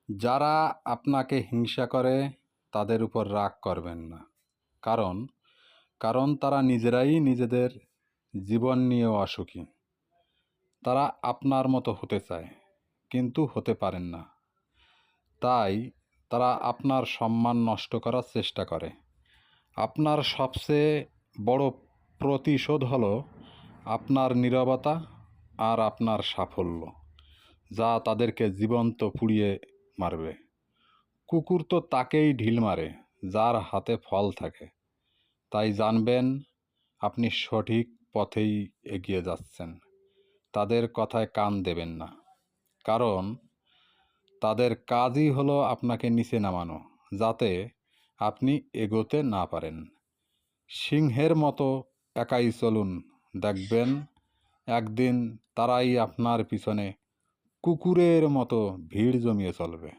যারা আপনাকে হিংসা করে তাদের উপর রাগ করবেন না। কারণ কারণ তারা নিজেরাই নিজেদের জীবন নিয়ে অসুখী। তারা আপনার মতো হতে চায় কিন্তু হতে পারেন না। তাই তারা আপনার সম্মান নষ্ট করার চেষ্টা করে। আপনার সবচেয়ে বড় প্রতিশোধ হলো আপনার নীরবতা আর আপনার সাফল্য, যা তাদেরকে জীবন্ত পুড়িয়ে মারবে। কুকুর তো তাকেই ঢিল মারে যার হাতে ফল থাকে। তাই জানবেন আপনি সঠিক পথেই এগিয়ে যাচ্ছেন। তাদের কথায় কান দেবেন না, কারণ তাদের কাজই হলো আপনাকে নিচে নামানো, যাতে আপনি এগোতে না পারেন। সিংহের মতো একাই চলুন, দেখবেন একদিন তারাই আপনার পিছনে কুকুরের মতো ভিড় জমিয়ে চলবে।